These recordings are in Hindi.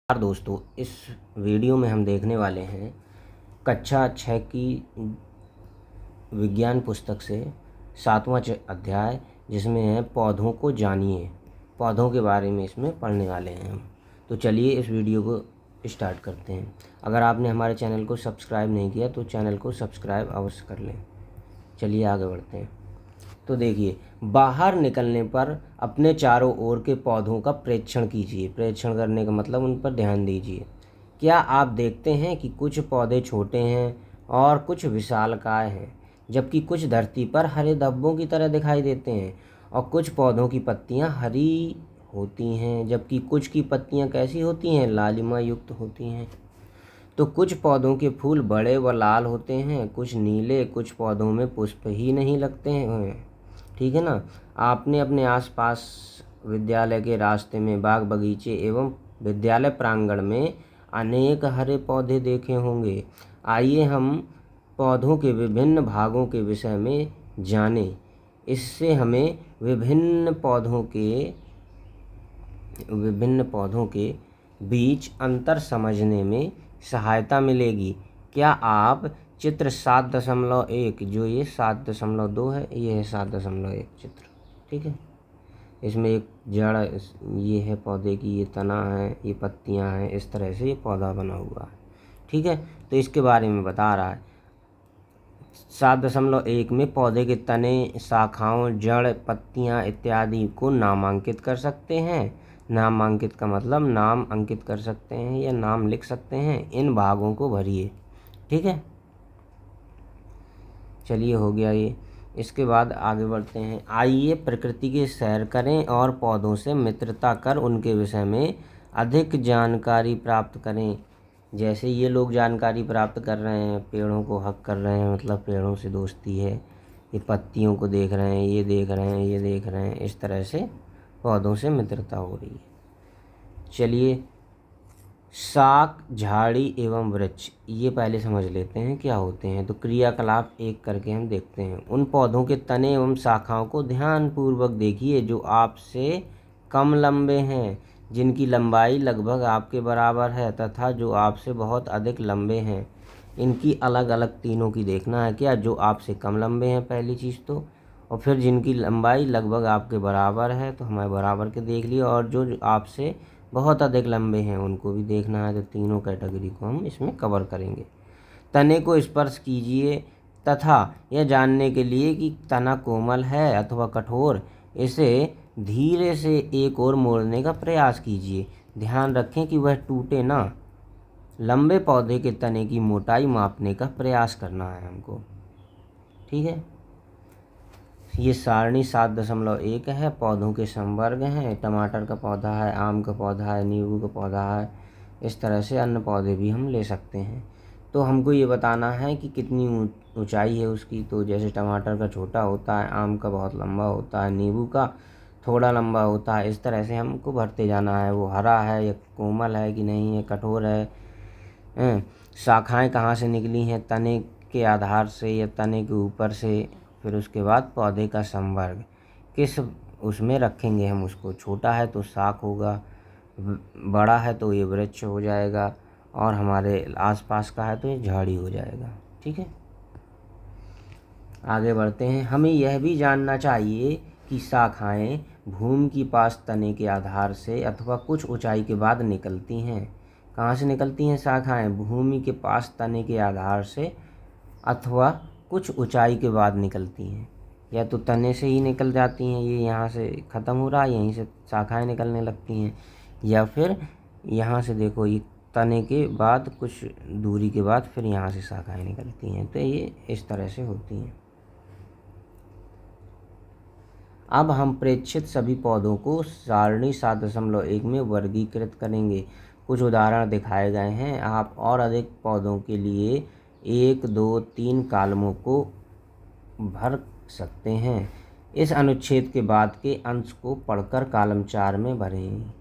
दोस्तों, इस वीडियो में हम देखने वाले हैं कक्षा 6 की विज्ञान पुस्तक से 7वां अध्याय, जिसमें है पौधों को जानिए। पौधों के बारे में इसमें पढ़ने वाले हैं हम। तो चलिए इस वीडियो को स्टार्ट करते हैं। अगर आपने हमारे चैनल को सब्सक्राइब नहीं किया तो चैनल को सब्सक्राइब अवश्य कर लें। चलिए आगे बढ़ते हैं। तो देखिए, बाहर निकलने पर अपने चारों ओर के पौधों का प्रेक्षण कीजिए। प्रेक्षण करने का मतलब उन पर ध्यान दीजिए। क्या आप देखते हैं कि कुछ पौधे छोटे हैं और कुछ विशालकाय हैं, जबकि कुछ धरती पर हरे धब्बों की तरह दिखाई देते हैं, और कुछ पौधों की पत्तियां हरी होती हैं, जबकि कुछ की पत्तियां कैसी होती हैं, लालिमा युक्त होती हैं। तो कुछ पौधों के फूल बड़े व लाल होते हैं, कुछ नीले, कुछ पौधों में पुष्प ही नहीं लगते हैं। ठीक है ना। आपने अपने आसपास विद्यालय के रास्ते में, बाग बगीचे एवं विद्यालय प्रांगण में अनेक हरे पौधे देखे होंगे। आइए हम पौधों के विभिन्न भागों के विषय में जानें। इससे हमें विभिन्न पौधों के बीच अंतर समझने में सहायता मिलेगी। क्या आप चित्र 7.1, जो ये 7.2 है, ये है 7.1 चित्र। ठीक है। इसमें एक जड़ ये है पौधे की, ये तना है, ये पत्तियां हैं, इस तरह से ये पौधा बना हुआ है। ठीक है। तो इसके बारे में बता रहा है। 7.1 में पौधे के तने, शाखाओं, जड़, पत्तियां इत्यादि को नामांकित कर सकते हैं। नामांकित का मतलब नाम अंकित कर सकते हैं या नाम लिख सकते हैं। इन भागों को भरिए। ठीक है। चलिए, हो गया ये। इसके बाद आगे बढ़ते हैं। आइए प्रकृति की सैर करें और पौधों से मित्रता कर उनके विषय में अधिक जानकारी प्राप्त करें। जैसे ये लोग जानकारी प्राप्त कर रहे हैं, पेड़ों को हक कर रहे हैं, मतलब पेड़ों से दोस्ती है। ये पत्तियों को देख रहे हैं, ये देख रहे हैं, ये देख रहे हैं, इस तरह से पौधों से मित्रता हो रही है। चलिए, शाक, झाड़ी एवं वृक्ष, ये पहले समझ लेते हैं क्या होते हैं। तो क्रियाकलाप एक करके हम देखते हैं। उन पौधों के तने एवं शाखाओं को ध्यानपूर्वक देखिए जो आपसे कम लंबे हैं, जिनकी लंबाई लगभग आपके बराबर है, तथा जो आपसे बहुत अधिक लंबे हैं। इनकी अलग अलग तीनों की देखना है। क्या? जो आपसे कम लंबे हैं पहली चीज़ तो, और फिर जिनकी लंबाई लगभग आपके बराबर है, तो हमारे बराबर के देख लिए, और जो आपसे बहुत अधिक लंबे हैं उनको भी देखना है। तो तीनों कैटेगरी को हम इसमें कवर करेंगे। तने को स्पर्श कीजिए तथा यह जानने के लिए कि तना कोमल है अथवा कठोर, इसे धीरे से एक ओर मोड़ने का प्रयास कीजिए। ध्यान रखें कि वह टूटे ना। लंबे पौधे के तने की मोटाई मापने का प्रयास करना है हमको। ठीक है। ये सारणी 7.1 है। पौधों के संवर्ग हैं। टमाटर का पौधा है, आम का पौधा है, नींबू का पौधा है, इस तरह से अन्य पौधे भी हम ले सकते हैं। तो हमको ये बताना है कि कितनी ऊंचाई है उसकी। तो जैसे टमाटर का छोटा होता है, आम का बहुत लंबा होता है, नींबू का थोड़ा लंबा होता है। इस तरह से हमको भरते जाना है। वो हरा है या कोमल है कि नहीं है, कठोर है। शाखाएँ कहाँ से निकली हैं, तने के आधार से या तने के ऊपर से। फिर उसके बाद पौधे का संवर्ग, किस उसमें रखेंगे हम उसको। छोटा है तो शाक होगा, बड़ा है तो ये वृक्ष हो जाएगा, और हमारे आसपास का है तो ये झाड़ी हो जाएगा। ठीक है। आगे बढ़ते हैं। हमें यह भी जानना चाहिए कि शाखाएं भूमि की पास तने के आधार से अथवा कुछ ऊंचाई के बाद निकलती हैं। कहाँ से निकलती हैं शाखाएं? भूमि के पास तने के आधार से अथवा कुछ ऊंचाई के बाद निकलती हैं। या तो तने से ही निकल जाती हैं, ये यहाँ से ख़त्म हो रहा है, यहीं से शाखाएं निकलने लगती हैं, या फिर यहाँ से देखो, ये तने के बाद कुछ दूरी के बाद फिर यहाँ से शाखाएं निकलती हैं। तो ये इस तरह से होती हैं। अब हम प्रेक्षित सभी पौधों को सारणी 7.1 में वर्गीकृत करेंगे। कुछ उदाहरण दिखाए गए हैं। आप और अधिक पौधों के लिए 1, 2, 3 कालमों को भर सकते हैं। इस अनुच्छेद के बाद के अंश को पढ़कर कॉलम 4 में भरें।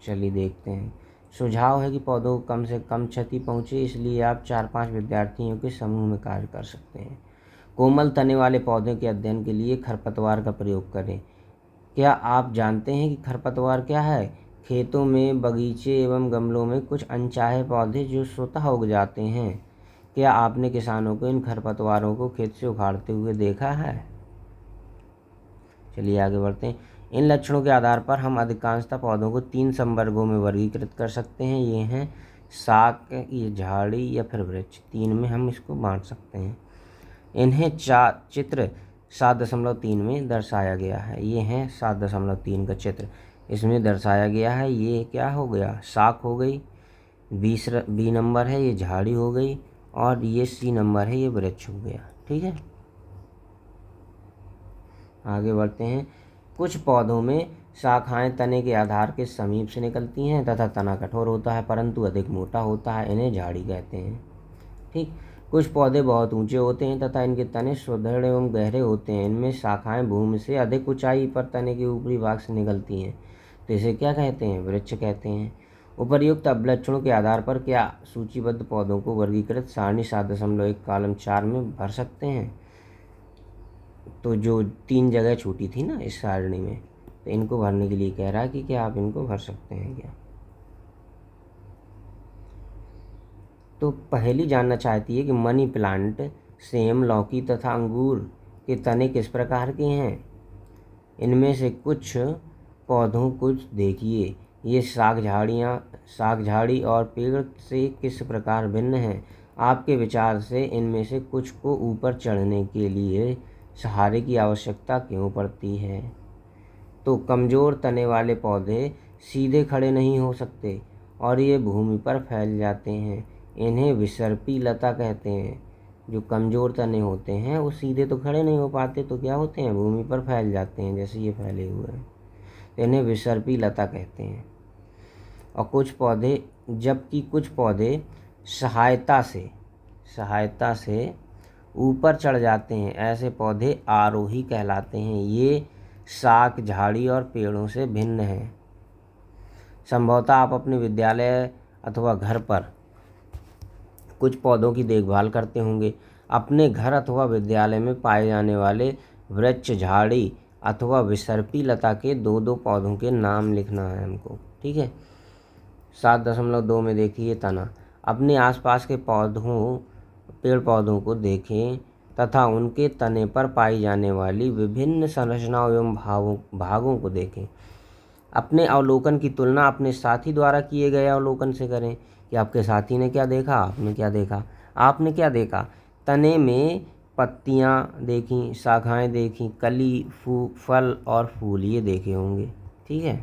चलिए देखते हैं। सुझाव है कि पौधों को कम से कम क्षति पहुँचे, इसलिए आप 4-5 विद्यार्थियों के समूह में कार्य कर सकते हैं। कोमल तने वाले पौधे के अध्ययन के लिए खरपतवार का प्रयोग करें। क्या आप जानते हैं कि खरपतवार क्या है? खेतों में, बगीचे एवं गमलों में कुछ अनचाहे पौधे जो स्वतः उग जाते हैं। क्या आपने किसानों को इन खरपतवारों को खेत से उखाड़ते हुए देखा है? चलिए आगे बढ़ते हैं। इन लक्षणों के आधार पर हम अधिकांशतः पौधों को 3 संवर्गों में वर्गीकृत कर सकते हैं। ये हैं शाक, ये झाड़ी या फिर वृक्ष। 3 में हम इसको बांट सकते हैं। इन्हें चित्र 7.3 में दर्शाया गया है। ये हैं 7.3 का चित्र, इसमें दर्शाया गया है। ये क्या हो गया? शाक हो गई। बी नंबर है ये झाड़ी हो गई, और ये सी नंबर है ये वृक्ष हो गया। ठीक है, आगे बढ़ते हैं। कुछ पौधों में शाखाएं तने के आधार के समीप से निकलती हैं तथा तना कठोर होता है परंतु अधिक मोटा होता है, इन्हें झाड़ी कहते हैं। ठीक, कुछ पौधे बहुत ऊंचे होते हैं तथा इनके तने सुदृढ़ एवं गहरे होते हैं। इनमें शाखाएं भूमि से अधिक ऊंचाई पर तने के ऊपरी भाग से निकलती हैं, तो इसे क्या कहते हैं? वृक्ष कहते हैं। उपर्युक्त अवलक्षणों के आधार पर क्या सूचीबद्ध पौधों को वर्गीकृत सारणी 7.1 कॉलम 4 में भर सकते हैं? तो जो 3 जगह छूटी थी ना इस सारणी में, तो इनको भरने के लिए कह रहा है कि क्या आप इनको भर सकते हैं क्या? तो पहली जानना चाहती है कि मनी प्लांट, सेम, लौकी तथा अंगूर के तने किस प्रकार के हैं। इनमें से कुछ पौधों को देखिए, ये साग झाड़ी और पेड़ से किस प्रकार भिन्न हैं। आपके विचार से इनमें से कुछ को ऊपर चढ़ने के लिए सहारे की आवश्यकता क्यों पड़ती है? तो कमज़ोर तने वाले पौधे सीधे खड़े नहीं हो सकते और ये भूमि पर फैल जाते हैं। इन्हें विसर्पी लता कहते हैं। जो कमज़ोर तने होते हैं वो सीधे तो खड़े नहीं हो पाते, तो क्या होते हैं? भूमि पर फैल जाते हैं, जैसे ये फैले हुए हैं, तो इन्हें विसर्पी लता कहते हैं। और जबकि कुछ पौधे सहायता से ऊपर चढ़ जाते हैं, ऐसे पौधे आरोही कहलाते हैं। ये शाक, झाड़ी और पेड़ों से भिन्न हैं। संभवतः आप अपने विद्यालय अथवा घर पर कुछ पौधों की देखभाल करते होंगे। अपने घर अथवा विद्यालय में पाए जाने वाले वृक्ष, झाड़ी अथवा विसर्पी लता के 2-2 पौधों के नाम लिखना है हमको। ठीक है, 7.2 में देखिए तना। अपने आसपास के पेड़ पौधों को देखें तथा उनके तने पर पाई जाने वाली विभिन्न संरचनाओं एवं भागों को देखें। अपने अवलोकन की तुलना अपने साथी द्वारा किए गए अवलोकन से करें कि आपके साथी ने क्या देखा, आपने क्या देखा। तने में पत्तियां देखी, शाखाएं देखी, कली, फल और फूल ये देखे होंगे। ठीक है,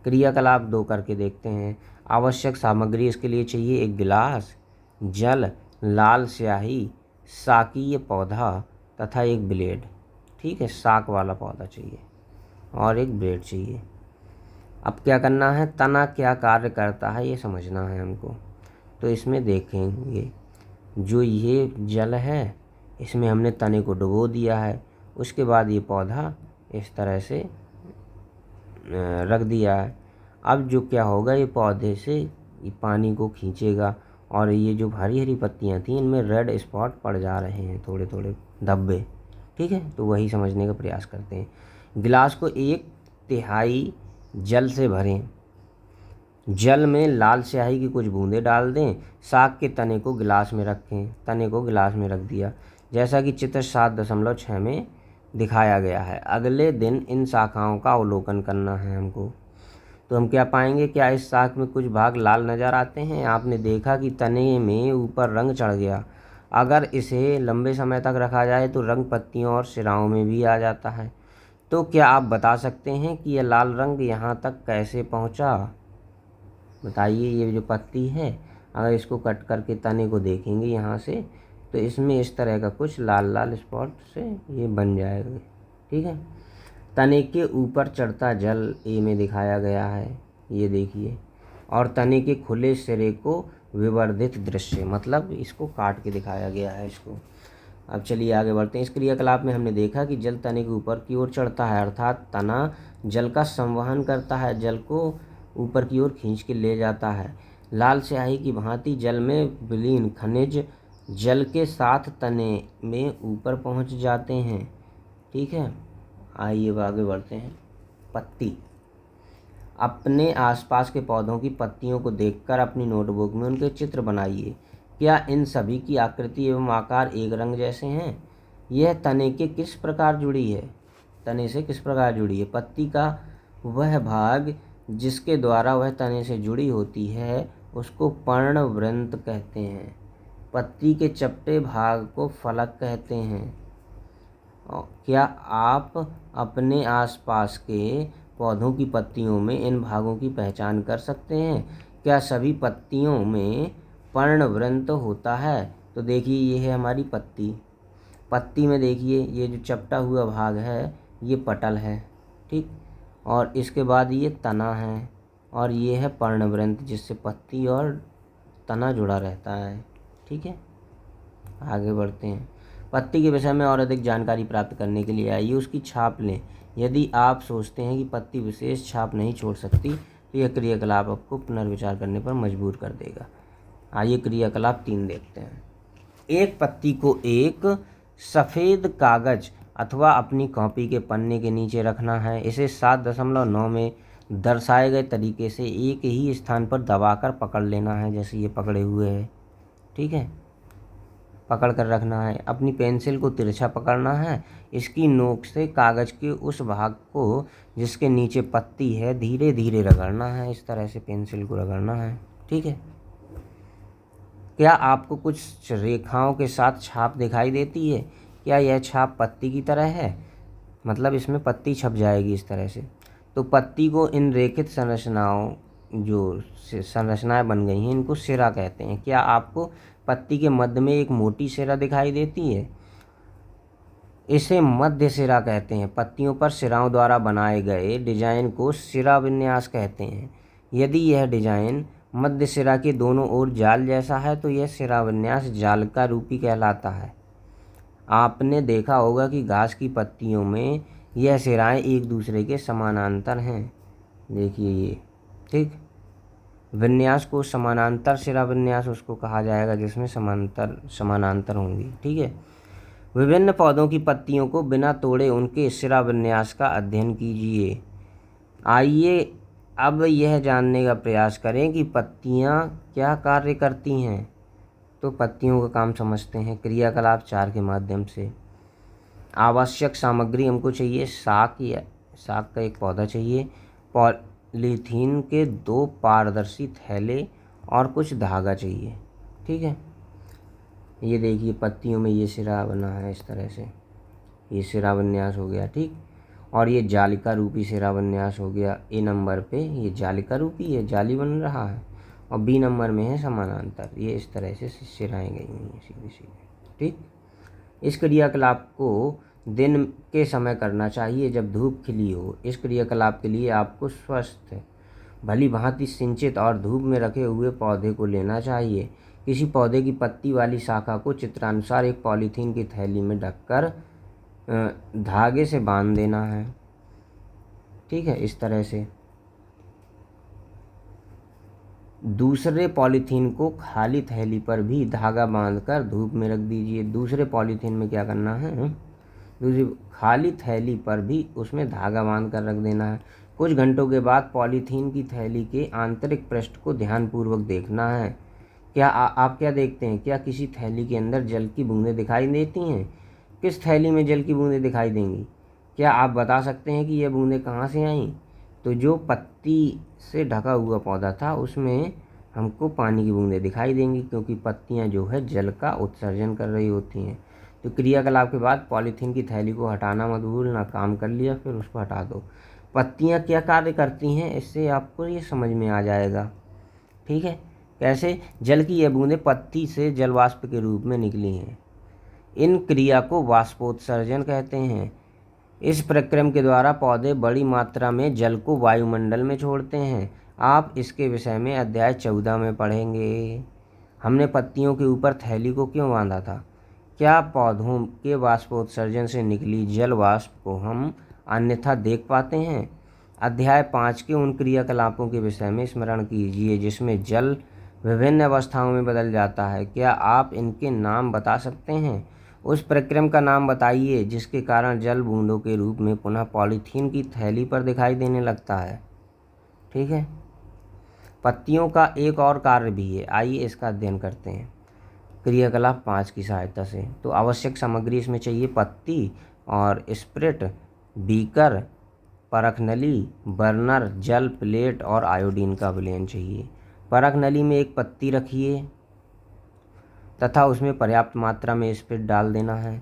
क्रियाकलाप 2 करके देखते हैं। आवश्यक सामग्री इसके लिए चाहिए: एक गिलास, जल, लाल स्याही, साकीय पौधा तथा एक ब्लेड। ठीक है, साक वाला पौधा चाहिए और एक ब्लेड चाहिए। अब क्या करना है? तना क्या कार्य करता है ये समझना है हमको। तो इसमें देखेंगे, जो ये जल है इसमें हमने तने को डुबो दिया है, उसके बाद ये पौधा इस तरह से रख दिया है। अब जो क्या होगा, ये पौधे से ये पानी को खींचेगा और ये जो हरी हरी पत्तियां थी इनमें रेड स्पॉट पड़ जा रहे हैं, थोड़े थोड़े धब्बे। ठीक है, तो वही समझने का प्रयास करते हैं। गिलास को 1/3 जल से भरें, जल में लाल स्याही की कुछ बूंदें डाल दें, साग के तने को गिलास में रखें। तने को गिलास में रख दिया, जैसा कि चित्र 7.6 में दिखाया गया है। अगले दिन इन शाखाओं का अवलोकन करना है हमको। तो हम क्या पाएंगे? क्या इस शाख में कुछ भाग लाल नज़र आते हैं? आपने देखा कि तने में ऊपर रंग चढ़ गया। अगर इसे लंबे समय तक रखा जाए तो रंग पत्तियों और सिराओं में भी आ जाता है। तो क्या आप बता सकते हैं कि यह लाल रंग यहाँ तक कैसे पहुँचा? बताइए। ये जो पत्ती है, अगर इसको कट करके तने को देखेंगे यहाँ से, तो इसमें इस तरह का कुछ लाल लाल स्पॉट से ये बन जाएगा। ठीक है, तने के ऊपर चढ़ता जल ए में दिखाया गया है, ये देखिए। और तने के खुले सिरे को विवर्धित दृश्य, मतलब इसको काट के दिखाया गया है इसको। अब चलिए आगे बढ़ते हैं। इस क्रियाकलाप में हमने देखा कि जल तने के ऊपर की ओर चढ़ता है, अर्थात तना जल का संवहन करता है, जल को ऊपर की ओर खींच के ले जाता है। लाल स्याही की भांति जल में विलीन खनिज जल के साथ तने में ऊपर पहुंच जाते हैं। ठीक है, आइए आगे बढ़ते हैं। पत्ती अपने आसपास के पौधों की पत्तियों को देखकर अपनी नोटबुक में उनके चित्र बनाइए। क्या इन सभी की आकृति एवं आकार एक रंग जैसे हैं? यह तने के किस प्रकार जुड़ी है? तने से किस प्रकार जुड़ी है? पत्ती का वह भाग जिसके द्वारा वह तने से जुड़ी होती है उसको पर्णवृंत कहते हैं। पत्ती के चपटे भाग को फलक कहते हैं। क्या आप अपने आसपास के पौधों की पत्तियों में इन भागों की पहचान कर सकते हैं? क्या सभी पत्तियों में पर्णवृंत होता है? तो देखिए, ये है हमारी पत्ती। पत्ती में देखिए, ये जो चपटा हुआ भाग है ये पटल है, ठीक। और इसके बाद ये तना है और ये है पर्णवृंत जिससे पत्ती और तना जुड़ा रहता है, ठीक है। आगे बढ़ते हैं। पत्ती के विषय में और अधिक जानकारी प्राप्त करने के लिए आइए उसकी छाप लें। यदि आप सोचते हैं कि पत्ती विशेष छाप नहीं छोड़ सकती तो यह क्रियाकलाप आपको पुनर्विचार करने पर मजबूर कर देगा। आइए क्रियाकलाप 3 देखते हैं। एक पत्ती को एक सफ़ेद कागज अथवा अपनी कॉपी के पन्ने के नीचे रखना है। इसे 7.9 में दर्शाए गए तरीके से एक ही स्थान पर दबाकर पकड़ लेना है, जैसे ये पकड़े हुए है, ठीक है। पकड़ कर रखना है। अपनी पेंसिल को तिरछा पकड़ना है। इसकी नोक से कागज़ के उस भाग को जिसके नीचे पत्ती है धीरे धीरे रगड़ना है। इस तरह से पेंसिल को रगड़ना है, ठीक है। क्या आपको कुछ रेखाओं के साथ छाप दिखाई देती है? क्या यह छाप पत्ती की तरह है? मतलब इसमें पत्ती छप जाएगी इस तरह से। तो पत्ती को इन रेखित संरचनाओं, जो संरचनाएं बन गई हैं, इनको सिरा कहते हैं। क्या आपको पत्ती के मध्य में एक मोटी सिरा दिखाई देती है? इसे मध्य सिरा कहते हैं। पत्तियों पर सिराओं द्वारा बनाए गए डिजाइन को सिरा विन्यास कहते हैं। यदि यह डिजाइन मध्य सिरा के दोनों ओर जाल जैसा है तो यह सिरा विन्यास जालिका रूपी कहलाता है। आपने देखा होगा कि घास की पत्तियों में यह सिराएं एक दूसरे के समानांतर हैं। देखिए ये, ठीक। विन्यास को समानांतर सिरा विन्यास उसको कहा जाएगा जिसमें समानांतर होंगी, ठीक है। विभिन्न पौधों की पत्तियों को बिना तोड़े उनके सिरा विन्यास का अध्ययन कीजिए। आइए अब यह जानने का प्रयास करें कि पत्तियां क्या कार्य करती हैं। तो पत्तियों का काम समझते हैं क्रियाकलाप 4 के माध्यम से। आवश्यक सामग्री हमको चाहिए, साग का एक पौधा चाहिए, पॉलीथीन के 2 पारदर्शी थैले और कुछ धागा चाहिए, ठीक है। ये देखिए पत्तियों में ये सिरा बना है इस तरह से, ये सिरा विन्यास हो गया, ठीक। और ये जालिका रूपी सिरा विन्यास हो गया। ए नंबर पे ये जालिका रूपी है, जाली बन रहा है, और बी नंबर में है समानांतर। ये इस तरह से सिराएं गई हुई हैं सीधे सीधे, ठीक। इस क्रियाकलाप को दिन के समय करना चाहिए जब धूप खिली हो। इस क्रियाकलाप के लिए आपको स्वस्थ, भली भांति सिंचित और धूप में रखे हुए पौधे को लेना चाहिए। किसी पौधे की पत्ती वाली शाखा को चित्रानुसार एक पॉलीथीन की थैली में ढककर धागे से बांध देना है, ठीक है। इस तरह से दूसरे पॉलीथीन को खाली थैली पर भी धागा बांधकर धूप में रख दीजिए। दूसरे पॉलीथीन में क्या करना है, दूसरी खाली थैली पर भी उसमें धागा बांध कर रख देना है। कुछ घंटों के बाद पॉलीथीन की थैली के आंतरिक पृष्ठ को ध्यानपूर्वक देखना है। क्या आप क्या देखते हैं? क्या किसी थैली के अंदर जल की बूंदें दिखाई देती हैं? किस थैली में जल की बूंदें दिखाई देंगी? क्या आप बता सकते हैं कि यह बूंदें कहाँ से आईं? तो जो पत्ती से ढका हुआ पौधा था उसमें हमको पानी की बूंदें दिखाई देंगी, क्योंकि पत्तियां जो है जल का उत्सर्जन कर रही होती हैं। तो क्रियाकलाप के बाद पॉलीथीन की थैली को हटाना मत भूलना। काम कर लिया फिर उसको हटा दो। पत्तियां क्या कार्य करती हैं इससे आपको ये समझ में आ जाएगा, ठीक है। कैसे? जल की यह बूंदें पत्ती से जलवाष्प के रूप में निकली हैं। इन क्रिया को वाष्पोत्सर्जन कहते हैं। इस प्रक्रम के द्वारा पौधे बड़ी मात्रा में जल को वायुमंडल में छोड़ते हैं। आप इसके विषय में अध्याय 14 में पढ़ेंगे। हमने पत्तियों के ऊपर थैली को क्यों बांधा था? क्या पौधों के वाष्पोत्सर्जन से निकली जल वाष्प को हम अन्यथा देख पाते हैं? अध्याय 5 के उन क्रियाकलापों के विषय में स्मरण कीजिए जिसमें जल विभिन्न अवस्थाओं में बदल जाता है। क्या आप इनके नाम बता सकते हैं? उस प्रक्रम का नाम बताइए जिसके कारण जल बूंदों के रूप में पुनः पॉलीथीन की थैली पर दिखाई देने लगता है, ठीक है। पत्तियों का एक और कार्य भी है, आइए इसका अध्ययन करते हैं क्रियाकलाप 5 की सहायता से। तो आवश्यक सामग्री इसमें चाहिए पत्ती और स्प्रिट, बीकर, परख नली, बर्नर, जल, प्लेट और आयोडीन का विलयन चाहिए। परख नली में एक पत्ती रखिए तथा उसमें पर्याप्त मात्रा में स्प्रिट डाल देना है,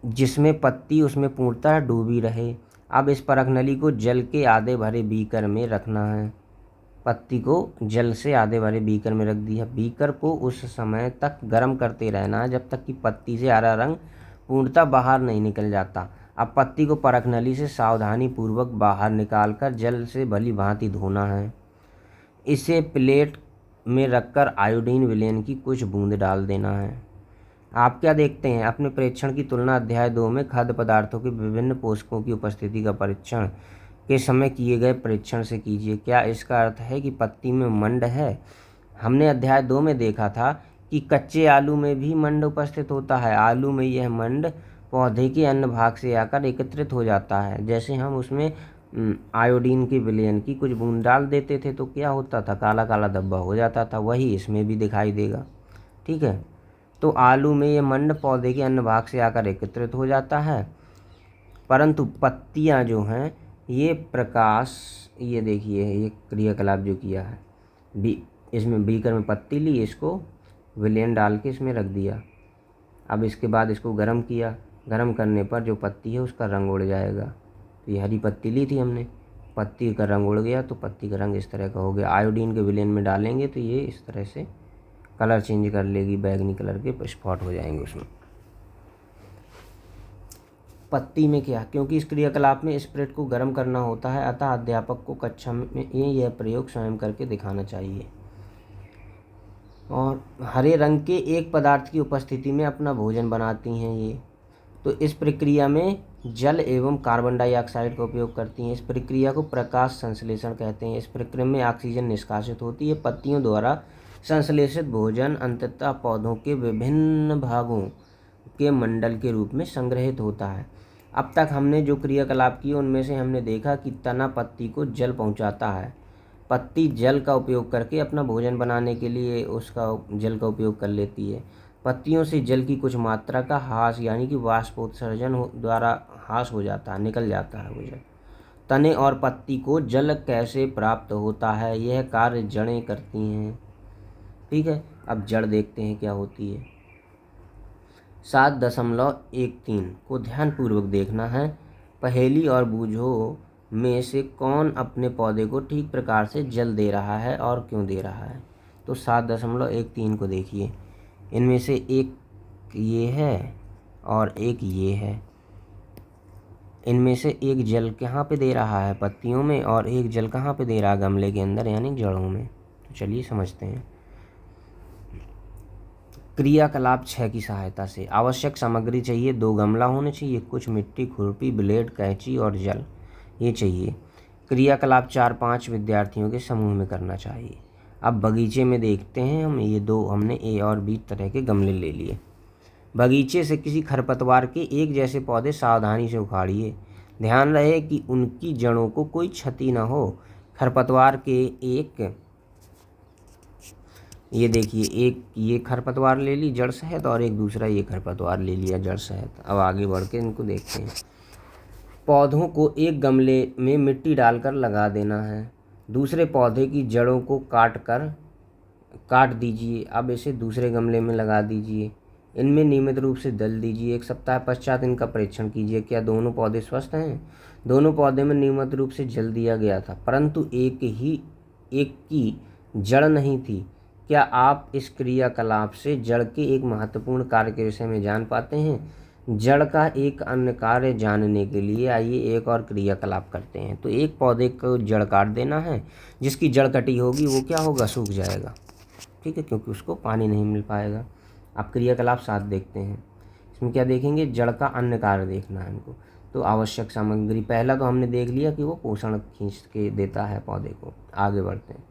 जिसमें पत्ती उसमें पूर्णतः डूबी रहे। अब इस परख नली को जल के आधे भरे बीकर में रखना है। पत्ती को जल से आधे भरे बीकर में रख दिया। बीकर को उस समय तक गर्म करते रहना है जब तक कि पत्ती से हरा रंग पूर्णतः बाहर नहीं निकल जाता। अब पत्ती को परख नली से सावधानी पूर्वक बाहर निकालकर जल से भली भांति धोना है। इसे प्लेट में रखकर आयोडीन विलयन की कुछ बूंद डाल देना है। आप क्या देखते हैं? अपने परीक्षण की तुलना अध्याय 2 में खाद्य पदार्थों के विभिन्न पोषकों की उपस्थिति का परीक्षण के समय किए गए परीक्षण से कीजिए। क्या इसका अर्थ है कि पत्ती में मंड है? हमने अध्याय 2 में देखा था कि कच्चे आलू में भी मंड उपस्थित होता है। आलू में यह मंड पौधे के अन्य भाग से आकर एकत्रित हो जाता है। जैसे हम उसमें आयोडीन के विलयन की कुछ बूंद डाल देते थे तो क्या होता था? काला काला धब्बा हो जाता था। वही इसमें भी दिखाई देगा। ठीक है। तो आलू में ये मंड पौधे के अन्य भाग से आकर एकत्रित हो जाता है, परंतु पत्तियां जो हैं ये प्रकाश, ये देखिए ये क्रियाकलाप जो किया है, इसमें बीकर में पत्ती ली, इसको विलयन डाल के इसमें रख दिया। अब इसके बाद इसको गर्म किया। गर्म करने पर जो पत्ती है उसका रंग उड़ जाएगा। तो ये हरी पत्ती ली थी हमने, पत्ती का रंग उड़ गया तो पत्ती का रंग इस तरह का हो गया। आयोडीन के विलयन में डालेंगे तो ये इस तरह से कलर चेंज कर लेगी, बैगनी कलर के स्पॉट हो जाएंगे उसमें। पत्ती में क्या, क्योंकि इस क्रियाकलाप में स्प्रिट को गर्म करना होता है, अतः अध्यापक को कक्षा में यह प्रयोग स्वयं करके दिखाना चाहिए। और हरे रंग के एक पदार्थ की उपस्थिति में अपना भोजन बनाती हैं ये। तो इस प्रक्रिया में जल एवं कार्बन डाइऑक्साइड का उपयोग करती हैं। इस प्रक्रिया को प्रकाश संश्लेषण कहते हैं। इस प्रक्रिया में ऑक्सीजन निष्कासित होती है। पत्तियों द्वारा संश्लेषित भोजन अंततः पौधों के विभिन्न भागों के मंडल के रूप में संग्रहित होता है। अब तक हमने जो क्रियाकलाप किए उनमें से हमने देखा कि तना पत्ती को जल पहुंचाता है। पत्ती जल का उपयोग करके अपना भोजन बनाने के लिए उसका जल का उपयोग कर लेती है। पत्तियों से जल की कुछ मात्रा का ह्रास यानी कि वाष्पोत्सर्जन द्वारा ह्रास हो जाता है, निकल जाता है वो जल। तने और पत्ती को जल कैसे प्राप्त होता है, यह कार्य जड़ें करती हैं। ठीक है। अब जड़ देखते हैं क्या होती है। 7.13 को ध्यानपूर्वक देखना है। पहेली और बूझो में से कौन अपने पौधे को ठीक प्रकार से जल दे रहा है और क्यों दे रहा है। तो 7.13 को देखिए, इनमें से एक ये है और एक ये है। इनमें से एक जल कहाँ पे दे रहा है? पत्तियों में। और एक जल कहाँ पे दे रहा है? गमले के अंदर यानी जड़ों में। तो चलिए समझते हैं। क्रियाकलाप 6 की सहायता से आवश्यक सामग्री चाहिए। 2 गमला होने चाहिए, कुछ मिट्टी, खुरपी, ब्लेड, कैंची और जल, ये चाहिए। क्रियाकलाप 4-5 विद्यार्थियों के समूह में करना चाहिए। अब बगीचे में देखते हैं हम, ये 2 हमने ए और बी तरह के गमले ले लिए। बगीचे से किसी खरपतवार के एक जैसे पौधे सावधानी से उखाड़िए। ध्यान रहे कि उनकी जड़ों को कोई क्षति न हो। खरपतवार के एक, ये देखिए, एक ये खरपतवार ले ली जड़ सहित और एक दूसरा ये खरपतवार ले लिया जड़ सहित। अब आगे बढ़ के इनको देखते हैं। पौधों को एक गमले में मिट्टी डालकर लगा देना है। दूसरे पौधे की जड़ों को काट दीजिए। अब इसे दूसरे गमले में लगा दीजिए। इनमें नियमित रूप से जल दीजिए। 1 सप्ताह पश्चात इनका परीक्षण कीजिए। क्या दोनों पौधे स्वस्थ हैं? दोनों पौधे में नियमित रूप से जल दिया गया था, परंतु एक की जड़ नहीं थी। क्या आप इस क्रियाकलाप से जड़ के एक महत्वपूर्ण कार्य के विषय में जान पाते हैं? जड़ का एक अन्य कार्य जानने के लिए आइए एक और क्रियाकलाप करते हैं। तो एक पौधे को जड़ काट देना है। जिसकी जड़ कटी होगी वो क्या होगा? सूख जाएगा। ठीक है, क्योंकि उसको पानी नहीं मिल पाएगा। अब क्रियाकलाप 7 देखते हैं। इसमें क्या देखेंगे? जड़ का अन्य कार्य देखना है हमको। तो आवश्यक सामग्री, पहला तो हमने देख लिया कि वो पोषण खींच के देता है पौधे को। आगे बढ़ते हैं।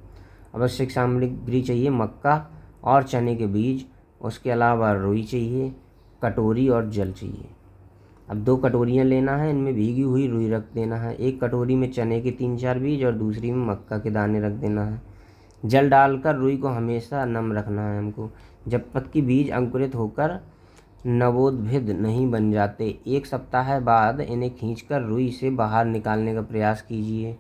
आवश्यक सामग्री चाहिए मक्का और चने के बीज, उसके अलावा रुई चाहिए, कटोरी और जल चाहिए। अब 2 कटोरियाँ लेना है, इनमें भीगी हुई रुई रख देना है। एक कटोरी में चने के 3-4 बीज और दूसरी में मक्का के दाने रख देना है। जल डालकर रुई को हमेशा नम रखना है हमको। जब तक कि बीज अंकुरित होकर नवोद्भिद नहीं बन जाते। 1 सप्ताह बाद इन्हें खींचकर रुई से बाहर निकालने का प्रयास कीजिए।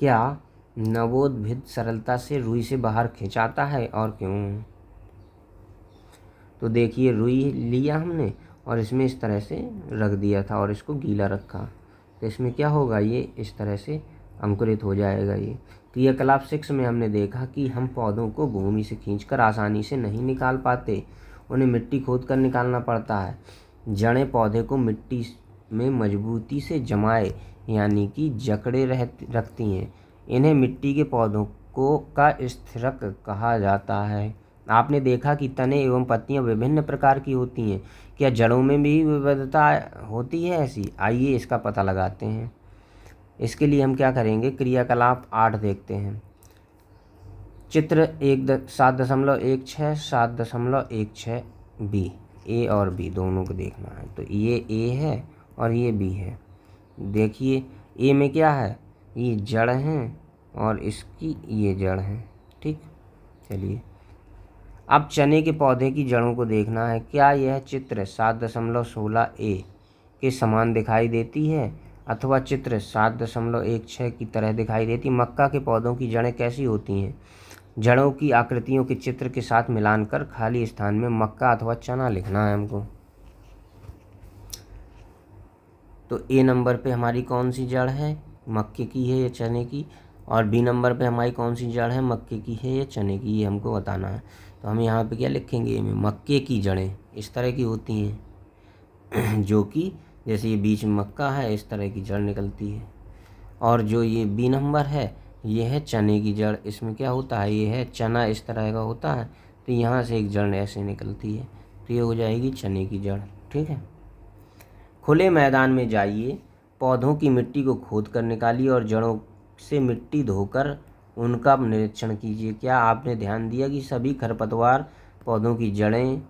क्या नवोद्भिद सरलता से रुई से बाहर खिंचाता है और क्यों? तो देखिए, रुई लिया हमने और इसमें इस तरह से रख दिया था और इसको गीला रखा, तो इसमें क्या होगा, ये इस तरह से अंकुरित हो जाएगा। ये क्रियाकलाप 6 में हमने देखा कि हम पौधों को भूमि से खींचकर आसानी से नहीं निकाल पाते, उन्हें मिट्टी खोद कर निकालना पड़ता है। जड़ें पौधे को मिट्टी में मजबूती से जमाए यानी कि जकड़े रखती हैं। इन्हें मिट्टी के पौधों को का स्थिरक कहा जाता है। आपने देखा कि तने एवं पत्तियां विभिन्न प्रकार की होती हैं। क्या जड़ों में भी विविधता होती है ऐसी? आइए इसका पता लगाते हैं। इसके लिए हम क्या करेंगे, क्रियाकलाप 8 देखते हैं। चित्र 7.16 7.16 बी, ए और बी दोनों को देखना है। तो ये ए है और ये बी है। देखिए, ए में क्या है, ये जड़ हैं और इसकी ये जड़ है। ठीक, चलिए अब चने के पौधे की जड़ों को देखना है। क्या यह चित्र 7.16 ए के समान दिखाई देती है अथवा चित्र 7.16 की तरह दिखाई देती? मक्का के पौधों की जड़ें कैसी होती हैं? जड़ों की आकृतियों के चित्र के साथ मिलान कर खाली स्थान में मक्का अथवा चना लिखना है हमको। तो ए नंबर पे हमारी कौन सी जड़ है, मक्के की है या चने की? और बी नंबर पे हमारी कौन सी जड़ है, मक्के की है या चने की? ये हमको बताना है। तो हम यहाँ पे क्या लिखेंगे, ए में मक्के की जड़ें इस तरह की होती हैं जो कि जैसे ये बीच में मक्का है इस तरह की जड़ निकलती है। और जो ये बी नंबर है ये है चने की जड़। इसमें क्या होता है, ये है चना इस तरह का होता है, तो यहाँ से एक जड़ ऐसे निकलती है, तो ये हो जाएगी चने की जड़। ठीक है, खुले मैदान में जाइए, पौधों की मिट्टी को खोद कर निकालिए और जड़ों से मिट्टी धोकर उनका निरीक्षण कीजिए। क्या आपने ध्यान दिया कि सभी खरपतवार पौधों की जड़ें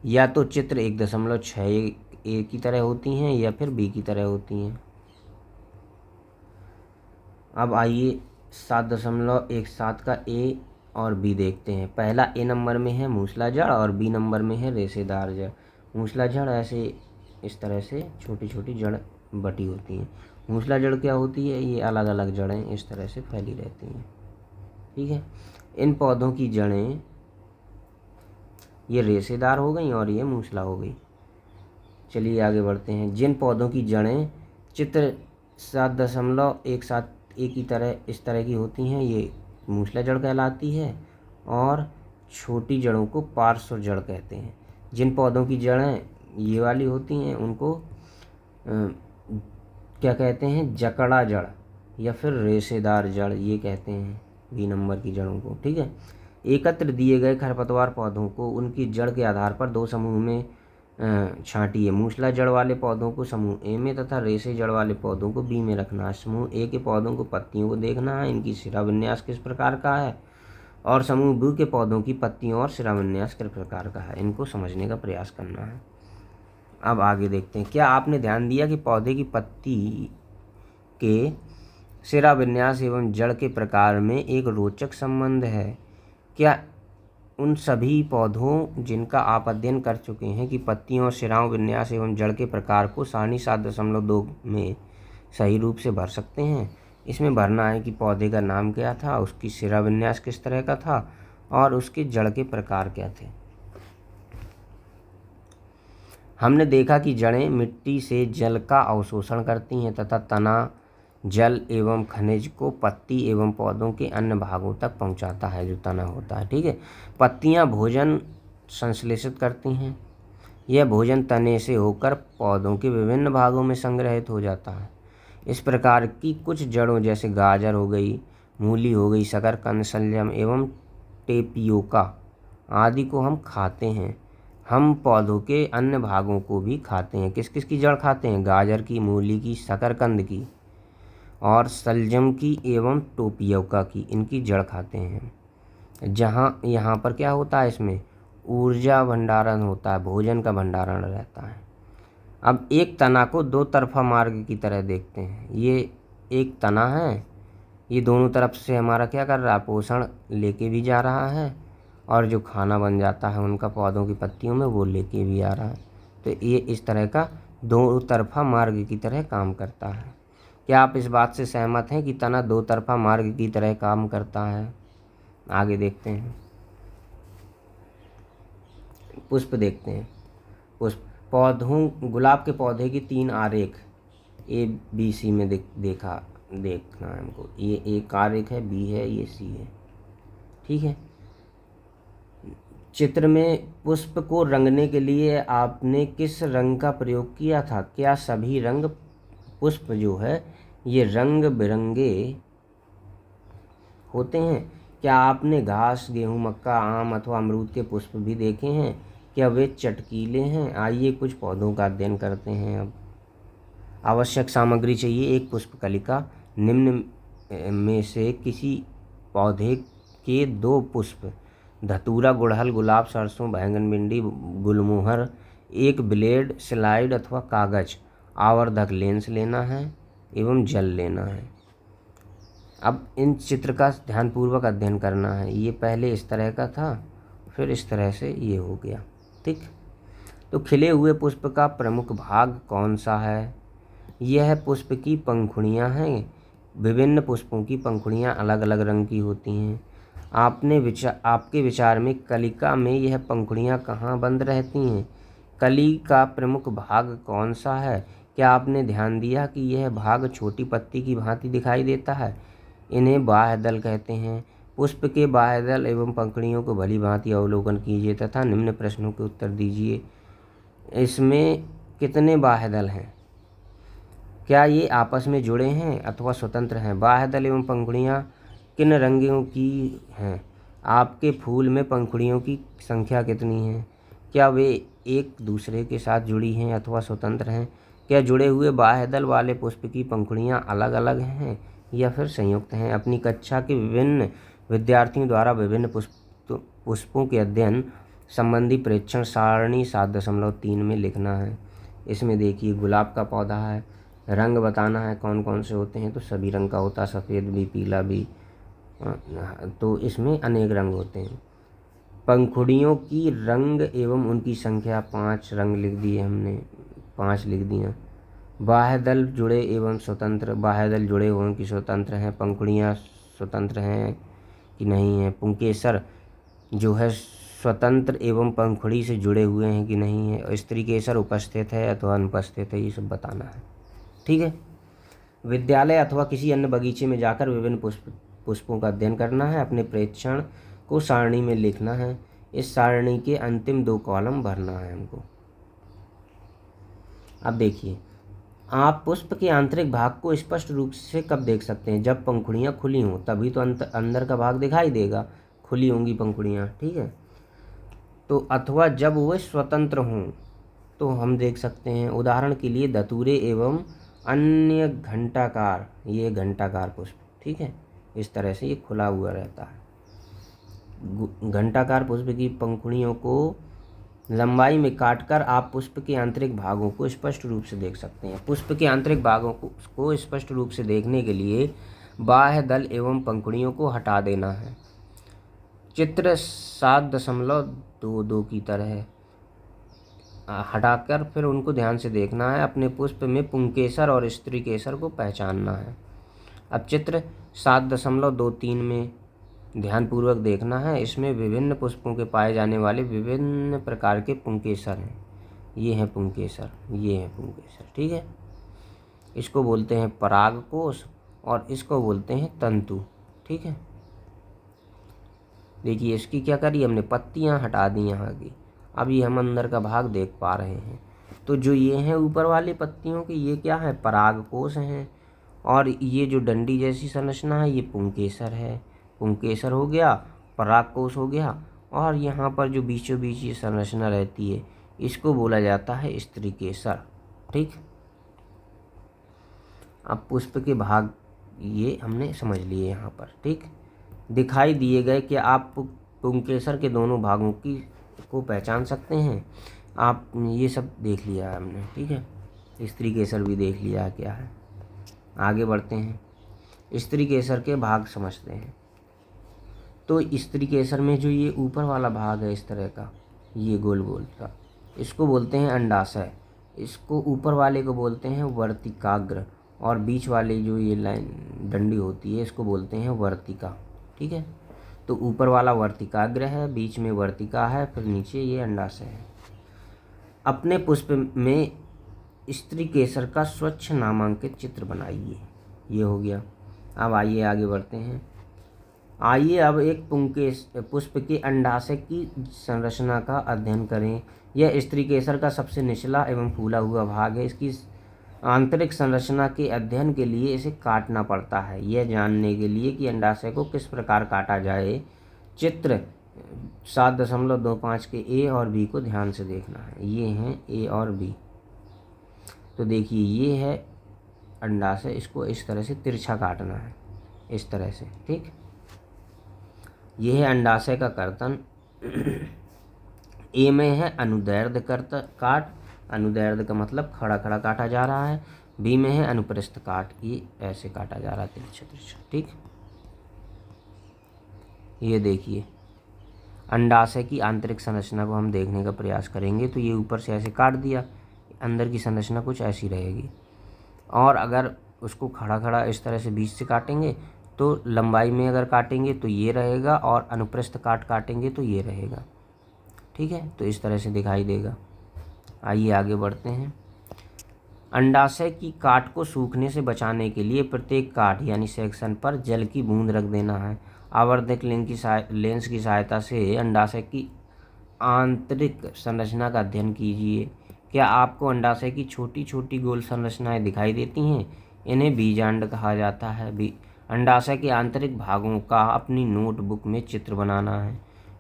या तो चित्र 1.6 ए की तरह होती हैं या फिर बी की तरह होती हैं? अब आइए 7.17 का ए और बी देखते हैं। पहला ए नंबर में है मूसला जड़ और बी नंबर में है रेशेदार जड़। मूसला जड़ ऐसे इस तरह से छोटी छोटी जड़ बटी होती हैं। मूसला जड़ क्या होती है, ये अलग अलग जड़ें इस तरह से फैली रहती हैं। ठीक है, इन पौधों की जड़ें ये रेशेदार हो गई और ये मूसला हो गई। चलिए आगे बढ़ते हैं। जिन पौधों की जड़ें चित्र 7.17 ए की तरह इस तरह की होती हैं ये मूसला जड़ कहलाती है और छोटी जड़ों को पार्श्व जड़ कहते हैं। जिन पौधों की जड़ें ये वाली होती हैं उनको क्या कहते हैं, जकड़ा जड़ या फिर रेशेदार जड़ ये कहते हैं बी नंबर की जड़ों को। ठीक है, एकत्र दिए गए खरपतवार पौधों को उनकी जड़ के आधार पर 2 समूह में छांटिए। मूसला जड़ वाले पौधों को समूह ए में तथा रेशे जड़ वाले पौधों को बी में रखना है। समूह ए के पौधों को पत्तियों को देखना है, इनकी सिरा विन्यास किस प्रकार का है, और समूह बी के पौधों की पत्तियों और सिरा विन्यास किस प्रकार का है, इनको समझने का प्रयास करना है। अब आगे देखते हैं। क्या आपने ध्यान दिया कि पौधे की पत्ती के सिरा विन्यास एवं जड़ के प्रकार में एक रोचक संबंध है? क्या उन सभी पौधों जिनका आप अध्ययन कर चुके हैं कि पत्तियों और सिराओं विन्यास एवं जड़ के प्रकार को सारणी 7.2 में सही रूप से भर सकते हैं? इसमें भरना है कि पौधे का नाम क्या था, उसकी सिरा विन्यास किस तरह का था और उसके जड़ के प्रकार क्या थे। हमने देखा कि जड़ें मिट्टी से जल का अवशोषण करती हैं तथा तना जल एवं खनिज को पत्ती एवं पौधों के अन्य भागों तक पहुंचाता है, जो तना होता है। ठीक है, पत्तियां भोजन संश्लेषित करती हैं। यह भोजन तने से होकर पौधों के विभिन्न भागों में संग्रहित हो जाता है। इस प्रकार की कुछ जड़ों जैसे गाजर हो गई, मूली हो गई, शकरकंद, शलजम एवं टेपियोका आदि को हम खाते हैं। हम पौधों के अन्य भागों को भी खाते हैं। किस किस की जड़ खाते हैं? गाजर की, मूली की, शकरकंद की और शलजम की एवं टोपियोका की, इनकी जड़ खाते हैं। जहाँ यहाँ पर क्या होता है, इसमें ऊर्जा भंडारण होता है, भोजन का भंडारण रहता है। अब एक तना को दो तरफा मार्ग की तरह देखते हैं। ये एक तना है, ये दोनों तरफ से हमारा क्या कर रहा है, पोषण लेके भी जा रहा है, और जो खाना बन जाता है उनका पौधों की पत्तियों में वो लेके भी आ रहा है। तो ये इस तरह का दो तरफा मार्ग की तरह काम करता है। क्या आप इस बात से सहमत हैं कि तना दो तरफा मार्ग की तरह काम करता है? आगे देखते हैं, पुष्प देखते हैं। पुष्प पौधों, गुलाब के पौधे की 3 आरेख ABC में देखना है हमको। ये एक आरेख है, B है, ये C है, ठीक है। चित्र में पुष्प को रंगने के लिए आपने किस रंग का प्रयोग किया था? क्या सभी रंग पुष्प जो है ये रंग बिरंगे होते हैं? क्या आपने घास, गेहूँ, मक्का, आम अथवा अमरूद के पुष्प भी देखे हैं? क्या वे चटकीले हैं? आइए कुछ पौधों का अध्ययन करते हैं। अब आवश्यक सामग्री चाहिए। एक पुष्प कलिका, निम्न में से किसी पौधे के 2 पुष्प, धतूरा, गुड़हल, गुलाब, सरसों, बैंगन, भिंडी, गुलमोहर, एक ब्लेड, स्लाइड अथवा कागज, आवर्धक लेंस लेना है एवं जल लेना है। अब इन चित्र का ध्यानपूर्वक अध्ययन करना है। ये पहले इस तरह का था, फिर इस तरह से ये हो गया, ठीक। तो खिले हुए पुष्प का प्रमुख भाग कौन सा है? यह पुष्प की पंखुड़ियाँ हैं। विभिन्न पुष्पों की पंखुड़ियाँ अलग अलग रंग की होती हैं। आपके विचार में कलिका में यह पंखुड़ियाँ कहाँ बंद रहती हैं? कली का प्रमुख भाग कौन सा है? क्या आपने ध्यान दिया कि यह भाग छोटी पत्ती की भांति दिखाई देता है? इन्हें बाह्यदल कहते हैं। पुष्प के बाह्यदल एवं पंखुड़ियों को भली भांति अवलोकन कीजिए तथा निम्न प्रश्नों के उत्तर दीजिए। इसमें कितने बाह्यदल हैं? क्या ये आपस में जुड़े हैं अथवा स्वतंत्र हैं? बाह्यदल एवं पंखुड़ियाँ किन रंगों की हैं? आपके फूल में पंखुड़ियों की संख्या कितनी है? क्या वे एक दूसरे के साथ जुड़ी हैं अथवा स्वतंत्र हैं? क्या जुड़े हुए बाह्यदल वाले पुष्प की पंखुड़ियाँ अलग अलग हैं या फिर संयुक्त हैं? अपनी कक्षा के विभिन्न विद्यार्थियों द्वारा विभिन्न पुष्पों के अध्ययन संबंधी प्रेक्षण सारणी 7.3 में लिखना है। इसमें देखिए, गुलाब का पौधा है, रंग बताना है कौन कौन से होते हैं। तो सभी रंग का होता है, सफ़ेद भी, पीला भी, तो इसमें अनेक रंग होते हैं। पंखुड़ियों की रंग एवं उनकी संख्या 5 रंग लिख दिए हमने, 5 लिख दिया। बाह्यदल जुड़े एवं स्वतंत्र, बाह्यदल जुड़े एवं कि स्वतंत्र हैं। पंखुड़ियाँ स्वतंत्र हैं कि नहीं हैं? पुंकेसर जो है स्वतंत्र एवं पंखुड़ी से जुड़े हुए हैं कि नहीं है? और स्त्रीकेसर उपस्थित है अथवा अनुपस्थित है, ये सब बताना है, ठीक है। विद्यालय अथवा किसी अन्य बगीचे में जाकर विभिन्न पुष्पों का अध्ययन करना है। अपने प्रेक्षण को सारणी में लिखना है। इस सारणी के अंतिम 2 कॉलम भरना है हमको। अब देखिए, आप पुष्प के आंतरिक भाग को स्पष्ट रूप से कब देख सकते हैं? जब पंखुड़ियाँ खुली हों, तभी तो अंदर का भाग दिखाई देगा, खुली होंगी पंखुड़ियाँ, ठीक है। तो अथवा जब वे स्वतंत्र हों तो हम देख सकते हैं। उदाहरण के लिए धतूरे एवं अन्य घंटाकार, ये घंटाकार पुष्प, ठीक है, इस तरह से ये खुला हुआ रहता है। घंटाकार पुष्प की पंखुड़ियों को लंबाई में काटकर आप पुष्प के आंतरिक भागों को स्पष्ट रूप से देख सकते हैं। पुष्प के आंतरिक भागों को स्पष्ट रूप से देखने के लिए बाह्य दल एवं पंखुड़ियों को हटा देना है। चित्र 7.22 की तरह हटाकर फिर उनको ध्यान से देखना है। अपने पुष्प में पुंकेसर और स्त्रीकेसर को पहचानना है। अब चित्र 7.23 में ध्यानपूर्वक देखना है। इसमें विभिन्न पुष्पों के पाए जाने वाले विभिन्न प्रकार के पुंकेसर हैं। ये हैं पुंकेसर, ये हैं पुंकेसर, ठीक है। इसको बोलते हैं परागकोश और इसको बोलते हैं तंतु, ठीक है। देखिए, इसकी क्या करी हमने, पत्तियां हटा दी यहाँ की। अब ये हम अंदर का भाग देख पा रहे हैं। तो जो ये हैं ऊपर वाले पत्तियों के, ये क्या है, परागकोश हैं। और ये जो डंडी जैसी संरचना है, ये पुंकेसर है। पुंकेसर हो गया, परागकोश हो गया, और यहाँ पर जो बीचों बीच ये संरचना रहती है, इसको बोला जाता है स्त्रीकेसर, ठीक। अब पुष्प के भाग ये हमने समझ लिए यहाँ पर, ठीक। दिखाई दिए गए कि आप पुंकेसर के दोनों भागों को पहचान सकते हैं। आप ये सब देख लिया हमने, ठीक है। स्त्री केसर भी देख लिया क्या है। आगे बढ़ते हैं, स्त्री केसर के भाग समझते हैं। तो स्त्री केसर में जो ये ऊपर वाला भाग है इस तरह का, ये गोल गोल का, इसको बोलते हैं अंडाशय। इसको ऊपर वाले को बोलते हैं वर्तिकाग्र, और बीच वाले जो ये लाइन डंडी होती है इसको बोलते हैं वर्तिका। ठीक है, तो ऊपर वाला वर्तिकाग्र है, बीच में वर्तिका है, फिर नीचे ये अंडाशय है। अपने पुष्प में स्त्री केसर का स्वच्छ नामांकित चित्र बनाइए। ये हो गया। अब आइए आगे बढ़ते हैं। आइए अब एक पुष्प के अंडाशय की संरचना का अध्ययन करें। यह स्त्री केसर का सबसे निचला एवं फूला हुआ भाग है। इसकी आंतरिक संरचना के अध्ययन के लिए इसे काटना पड़ता है। यह जानने के लिए कि अंडाशय को किस प्रकार काटा जाए, चित्र 7.25 के ए और बी को ध्यान से देखना है। ये हैं ए और बी। तो देखिए ये है अंडाशय, इसको इस तरह से तिरछा काटना है, इस तरह से। ठीक, ये है अंडाशय का कर्तन। ए में है अनुदैर्ध्य काट, अनुदैर्ध्य का मतलब खड़ा खड़ा काटा जा रहा है। बी में है अनुप्रस्थ काट, ये ऐसे काटा जा रहा है तिरछा तिरछा। ठीक, ये देखिए अंडाशय की आंतरिक संरचना को हम देखने का प्रयास करेंगे। तो ये ऊपर से ऐसे काट दिया, अंदर की संरचना कुछ ऐसी रहेगी। और अगर उसको खड़ा खड़ा इस तरह से बीच से काटेंगे तो लंबाई में अगर काटेंगे तो ये रहेगा, और अनुप्रस्थ काटेंगे तो ये रहेगा। ठीक है, तो इस तरह से दिखाई देगा। आइए आगे बढ़ते हैं। अंडाशय की काट को सूखने से बचाने के लिए प्रत्येक काट यानी सेक्शन पर जल की बूंद रख देना है। आवर्धक लेंस की सहायता से अंडाशय की आंतरिक संरचना का अध्ययन कीजिए। क्या आपको अंडाशय की छोटी छोटी गोल संरचनाएं दिखाई देती हैं? इन्हें बीजांड कहा जाता है। अंडाशय के आंतरिक भागों का अपनी नोटबुक में चित्र बनाना है।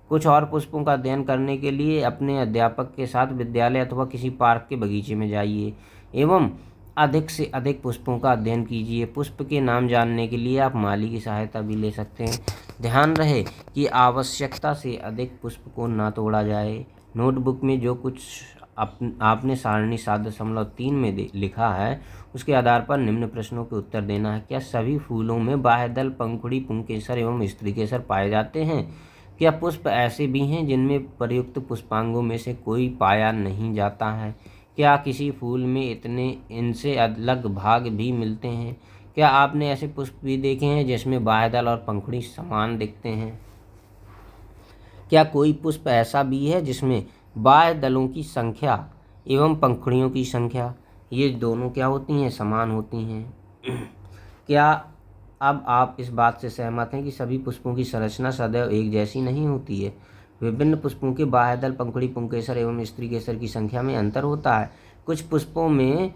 कुछ और पुष्पों का अध्ययन करने के लिए अपने अध्यापक के साथ विद्यालय अथवा किसी पार्क के बगीचे में जाइए एवं अधिक से अधिक पुष्पों का अध्ययन कीजिए। पुष्प के नाम जानने के लिए आप माली की सहायता भी ले सकते हैं। ध्यान रहे कि आवश्यकता से अधिक पुष्प को ना तोड़ा जाए। नोटबुक में जो कुछ आपने सारणी 7.3 में लिखा है उसके आधार पर निम्न प्रश्नों के उत्तर देना है। क्या सभी फूलों में बाह्यदल, पंखुड़ी, पुंकेसर एवं स्त्री केसर पाए जाते हैं? क्या पुष्प ऐसे भी हैं जिनमें प्रयुक्त पुष्पांगों में से कोई पाया नहीं जाता है? क्या किसी फूल में इनसे अलग भाग भी मिलते हैं? क्या आपने ऐसे पुष्प भी देखे हैं जिसमें बाह्यदल और पंखुड़ी समान दिखते हैं? क्या कोई पुष्प ऐसा भी है जिसमें बाह्य दलों की संख्या एवं पंखुड़ियों की संख्या ये दोनों क्या होती हैं? समान होती हैं। क्या अब आप इस बात से सहमत हैं कि सभी पुष्पों की संरचना सदैव एक जैसी नहीं होती है? विभिन्न पुष्पों के बाह्यदल, पंखुड़ी, पुंकेसर एवं स्त्री केसर की संख्या में अंतर होता है। कुछ पुष्पों में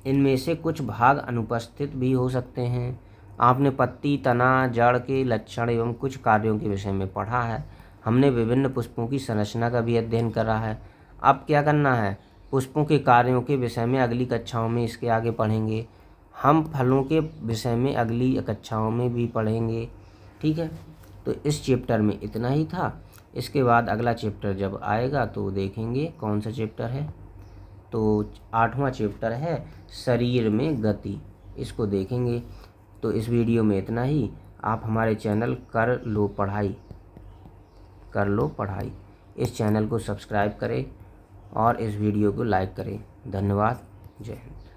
इनमें से कुछ भाग अनुपस्थित भी हो सकते हैं। आपने पत्ती, तना, जड़ के लक्षण एवं कुछ कार्यों के विषय में पढ़ा है। हमने विभिन्न पुष्पों की संरचना का भी अध्ययन करा है। अब क्या करना है? पुष्पों के कार्यों के विषय में अगली कक्षाओं में इसके आगे पढ़ेंगे। हम फलों के विषय में अगली कक्षाओं में भी पढ़ेंगे। ठीक है, तो इस चैप्टर में इतना ही था। इसके बाद अगला चैप्टर जब आएगा तो देखेंगे कौन सा चैप्टर है। तो 8वां चैप्टर है शरीर में गति, इसको देखेंगे। तो इस वीडियो में इतना ही। आप हमारे चैनल कर लो पढ़ाई इस चैनल को सब्सक्राइब करें और इस वीडियो को लाइक करें। धन्यवाद। जय हिंद।